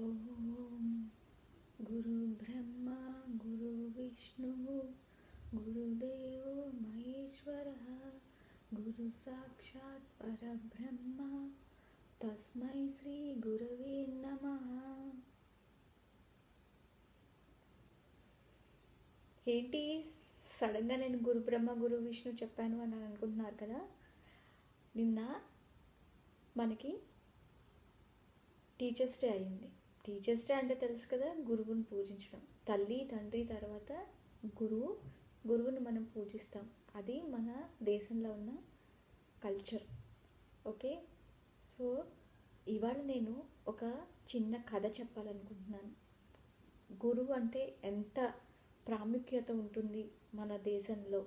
ఓం గురు బ్రహ్మ గురు విష్ణు గురుదేవో మహేశ్వర గురు సాక్షాత్ పరబ్రహ్మ తస్మై శ్రీ గురవే నమః. ఏంటి సడన్గా నేను గురు బ్రహ్మ గురు విష్ణు చెప్పాను అని అనుకుంటున్నారు కదా. నిన్న మనకి టీచర్స్ డే అయింది. టీచర్స్ డే అంటే తెలుసు కదా, గురువుని పూజించడం. తల్లి తండ్రి తర్వాత గురువుని మనం పూజిస్తాం. అది మన దేశంలో ఉన్న కల్చర్. ఓకే, సో ఇవాళ నేను ఒక చిన్న కథ చెప్పాలనుకుంటున్నాను. గురువు అంటే ఎంత ప్రాముఖ్యత ఉంటుంది మన దేశంలో,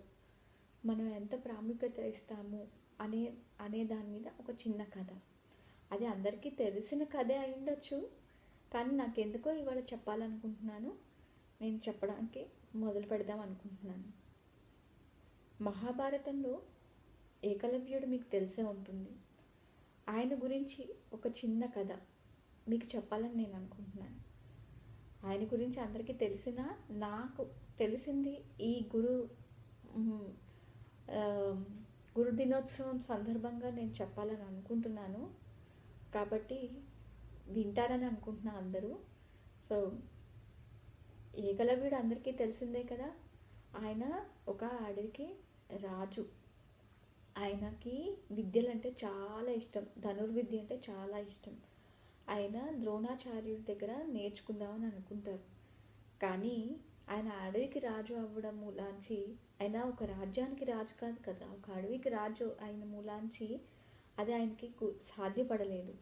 మనం ఎంత ప్రాముఖ్యత ఇస్తాము అనే దాని మీద ఒక చిన్న కథ. అది అందరికీ తెలిసిన కథే అయి ఉండొచ్చు, కానీ నాకెందుకో ఇవాళ చెప్పాలనుకుంటున్నాను. నేను చెప్పడానికి మొదలు పెడదాం అనుకుంటున్నాను. మహాభారతంలో ఏకలవ్యుడు మీకు తెలిసే ఉంటుంది. ఆయన గురించి ఒక చిన్న కథ మీకు చెప్పాలని నేను అనుకుంటున్నాను. ఆయన గురించి అందరికీ తెలిసినా నాకు తెలిసింది ఈ గురు దినోత్సవం సందర్భంగా నేను చెప్పాలని అనుకుంటున్నాను. కాబట్టి వింటారని అనుకుంటున్నా అందరూ. సో ఏకలవ్యుడు అందరికీ తెలిసిందే కదా. ఆయన ఒక అడవికి రాజు. ఆయనకి విద్యలంటే చాలా ఇష్టం, ధనుర్విద్య అంటే చాలా ఇష్టం. ఆయన ద్రోణాచార్యుడి దగ్గర నేర్చుకుందామని అనుకుంటారు. కానీ ఆయన అడవికి రాజు అవ్వడం మూలాంచి, ఆయన ఒక రాజ్యానికి రాజు కాదు కదా, ఒక అడవికి రాజు అయిన మూలాంచి అది ఆయనకి సాధ్యపడలేదు.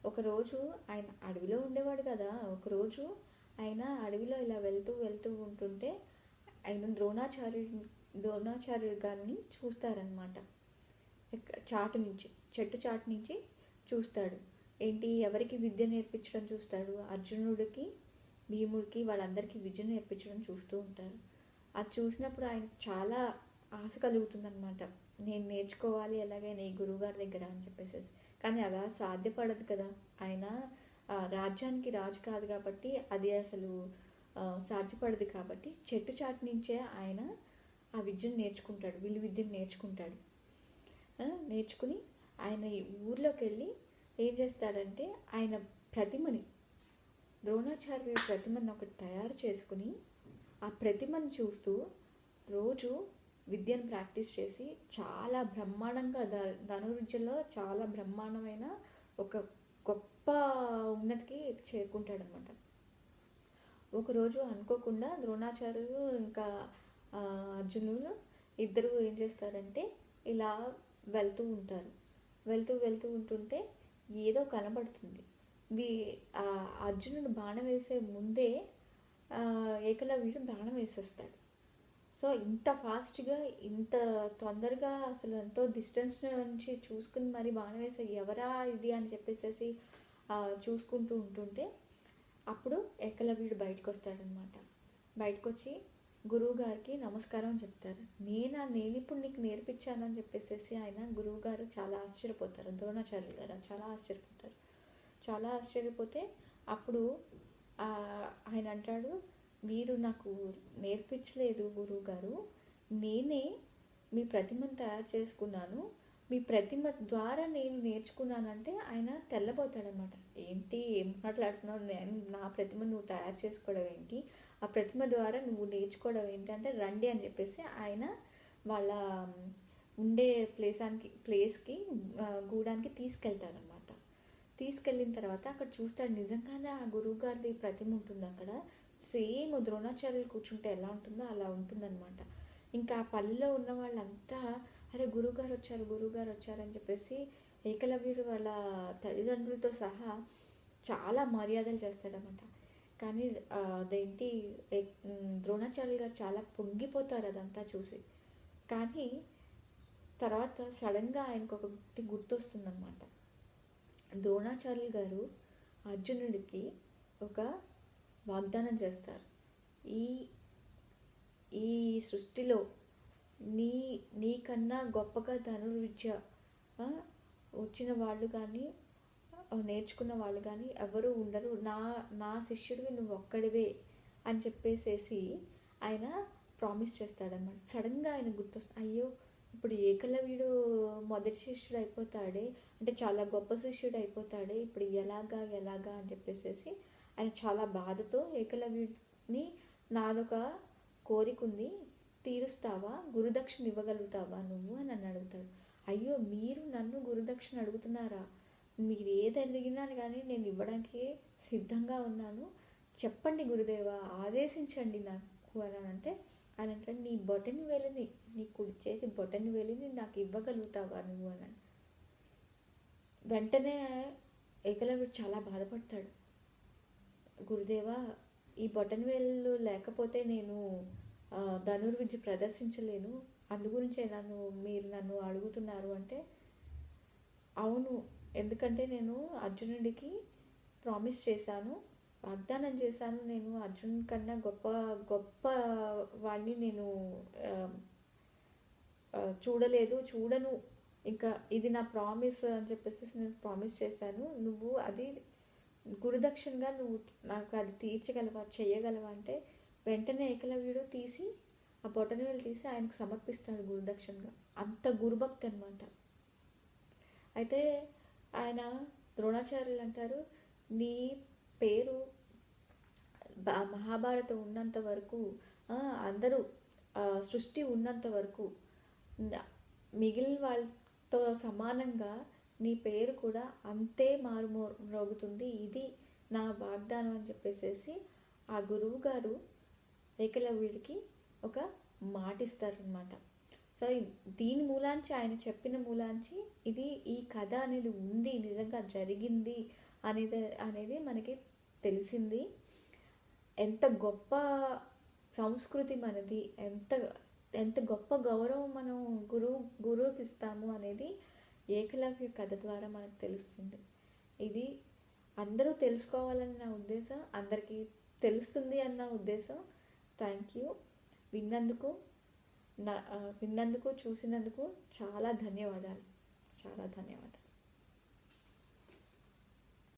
ఒకరోజు ఆయన అడవిలో ఉండేవాడు కదా. ఒకరోజు ఆయన అడవిలో ఇలా వెళ్తూ ఉంటుంటే ఆయన ద్రోణాచార్యుడు గారిని చూస్తారనమాట. చెట్టు చాటు నుంచి చూస్తాడు. ఏంటి, ఎవరికి విద్య నేర్పించడం చూస్తాడు? అర్జునుడికి, భీముడికి, వాళ్ళందరికీ విద్య నేర్పించడం చూస్తూ ఉంటారు. అది చూసినప్పుడు ఆయన చాలా ఆశ కలుగుతుందనమాట. నేను నేర్చుకోవాలి ఎలాగైనా ఈ గురువుగారి దగ్గర అని చెప్పేసి. కానీ అలా సాధ్యపడదు కదా. ఆయన రాజ్యానికి రాజు కాదు కాబట్టి అది అసలు సాధ్యపడదు. కాబట్టి చెట్టు చాటు నుంచే ఆయన ఆ విద్యను నేర్చుకుంటాడు, విల్లు విద్యను నేర్చుకుంటాడు. నేర్చుకుని ఆయన ఊర్లోకి వెళ్ళి ఏం చేస్తాడంటే, ఆయన ప్రతిమని, ద్రోణాచార్యుల ప్రతిమని ఒకటి తయారు చేసుకుని ఆ ప్రతిమను చూస్తూ రోజు విద్యను ప్రాక్టీస్ చేసి చాలా బ్రహ్మాండంగా ధనుర్విద్యలో చాలా బ్రహ్మాండమైన ఒక గొప్ప ఉన్నతికి చేరుకుంటాడనమాట. ఒకరోజు అనుకోకుండా ద్రోణాచార్యులు ఇంకా అర్జునులు ఇద్దరు ఏం చేస్తారంటే, ఇలా వెళ్తూ ఉంటారు. వెళ్తూ ఉంటుంటే ఏదో కనబడుతుంది. అర్జునుడు బాణం వేసే ముందే ఏకలవ్యుడు బాణం వేసేస్తాడు. సో ఇంత ఫాస్ట్గా, ఇంత తొందరగా, అసలు ఎంతో డిస్టెన్స్ నుంచి చూసుకుని మరి బాణం వేసే ఎవరా ఇది అని చెప్పేసి చూసుకుంటూ ఉంటుంటే అప్పుడు ఏకలవ్యుడు బయటకు వస్తాడనమాట. బయటకు వచ్చి గురువుగారికి నమస్కారం అని చెప్తారు. నేను ఇప్పుడు నీకు నేర్పించానని చెప్పేసి ఆయన గురువుగారు చాలా ఆశ్చర్యపోతారు. ద్రోణాచార్యులు గారు చాలా ఆశ్చర్యపోతే అప్పుడు ఆయన అంటాడు, మీరు నాకు నేర్పించలేదు గురువుగారు, నేనే మీ ప్రతిమను తయారు చేసుకున్నాను, మీ ప్రతిమ ద్వారా నేను నేర్చుకున్నానంటే ఆయన తెల్లబోతాడనమాట. ఏంటి, ఏం మాట్లాడుతున్నావు, నేను నా ప్రతిమ నువ్వు తయారు చేసుకోవడం ఏంటి, ఆ ప్రతిమ ద్వారా నువ్వు నేర్చుకోవడం ఏంటి అంటే, రండి అని చెప్పేసి ఆయన వాళ్ళ ఉండే ప్లేస్కి గూడానికి తీసుకెళ్తారనమాట. తీసుకెళ్ళిన తర్వాత అక్కడ చూస్తాడు, నిజంగానే ఆ గురువు గారిది ప్రతిమ ఉంటుంది అక్కడ. సేమ్ ద్రోణాచార్యులు కూర్చుంటే ఎలా ఉంటుందో అలా ఉంటుందన్నమాట. ఇంకా ఆ పల్లెలో ఉన్న వాళ్ళంతా, అరే గురువుగారు వచ్చారు అని చెప్పేసి ఏకలవ్యుడు వాళ్ళ తల్లిదండ్రులతో సహా చాలా మర్యాదలు చేస్తాడనమాట. కానీ అదేంటి, ద్రోణాచార్యులు గారు చాలా పొంగిపోతారు అదంతా చూసి. కానీ తర్వాత సడన్గా ఆయనకు ఒకటి గుర్తొస్తుందన్నమాట. ద్రోణాచార్యులు గారు అర్జునుడికి ఒక వాగ్దానం చేస్తారు. ఈ సృష్టిలో నీకన్నా గొప్పగా ధనుర్విద్య వచ్చిన వాళ్ళు కానీ నేర్చుకున్న వాళ్ళు కానీ ఎవరు ఉండరు, నా నా శిష్యుడివి నువ్వు ఒక్కడివే అని చెప్పేసేసి ఆయన ప్రామిస్ చేస్తాడనమాట. సడన్గా ఆయన గుర్తొస్తుంది, అయ్యో ఇప్పుడు ఏకలవ్యుడు మొదటి శిష్యుడు అయిపోతాడే, అంటే చాలా గొప్ప శిష్యుడు అయిపోతాడే, ఇప్పుడు ఎలాగా ఎలాగా అని చెప్పేసేసి ఆయన చాలా బాధతో ఏకలవ్యుడిని, నాదొక కోరిక ఉంది, తీరుస్తావా, గురుదక్షిణ ఇవ్వగలుగుతావా నువ్వు అని నన్ను అడుగుతాడు. అయ్యో మీరు నన్ను గురుదక్షిణ అడుగుతున్నారా, మీరు ఏది అడిగినా కానీ నేను ఇవ్వడానికి సిద్ధంగా ఉన్నాను, చెప్పండి గురుదేవా, ఆదేశించండి నాకు అని అంటే, ఆయన అంటే నీ బొటని వేలిని, నీ కుడి చేతి బొటని వేలిని నాకు ఇవ్వగలుగుతావా నువ్వు అని. వెంటనే ఏకలవ్యుడు చాలా బాధపడతాడు. గురుదేవా, ఈ బొటని వేలు లేకపోతే నేను ధనుర్విద్య ప్రదర్శించలేను, అందుగురించే మీరు నన్ను అడుగుతున్నారు అంటే, అవును, ఎందుకంటే నేను అర్జునుడికి ప్రామిస్ చేశాను, వాగ్దానం చేశాను, నేను అర్జున్ కన్నా గొప్ప గొప్ప వాడిని నేను చూడను, ఇంకా ఇది నా ప్రామిస్ అని చెప్పేసి నేను ప్రామిస్ చేశాను, నువ్వు అది గురుదక్షిణగా నువ్వు నాకు అది తీర్చగలవా, చెయ్యగలవా అంటే, వెంటనే ఏకలవ్యుడు తీసి ఆ బొటనవేలు తీసి ఆయనకు సమర్పిస్తాడు గురుదక్షిణగా. అంత గురుభక్తి అనమాట. అయితే ఆయన ద్రోణాచార్యులు అంటారు, నీ పేరు మహాభారతం ఉన్నంత వరకు, అందరూ సృష్టి ఉన్నంత వరకు మిగిలిన వాళ్ళతో సమానంగా నీ పేరు కూడా అంతే మారుమోగుతుంది, ఇది నా వాగ్దానం అని చెప్పేసేసి ఆ గురువు గారు ఏకలవ్యుడికి ఒక మాట ఇస్తారనమాట. సో దీని మూలాంచి, ఆయన చెప్పిన మూలాంచి ఇది ఈ కథ అనేది ఉంది, నిజంగా జరిగింది అనేది మనకి తెలిసింది. ఎంత గొప్ప సంస్కృతి మనది, ఎంత గొప్ప గౌరవం మనం గురువుకి ఇస్తాము అనేది ఏకలవ్య కథ ద్వారా మనకు తెలుస్తుంది. ఇది అందరూ తెలుసుకోవాలని నా ఉద్దేశం, అందరికీ తెలుస్తుంది అన్న ఉద్దేశం. Thank you. విన్నందుకు చూసినందుకు చాలా ధన్యవాదాలు.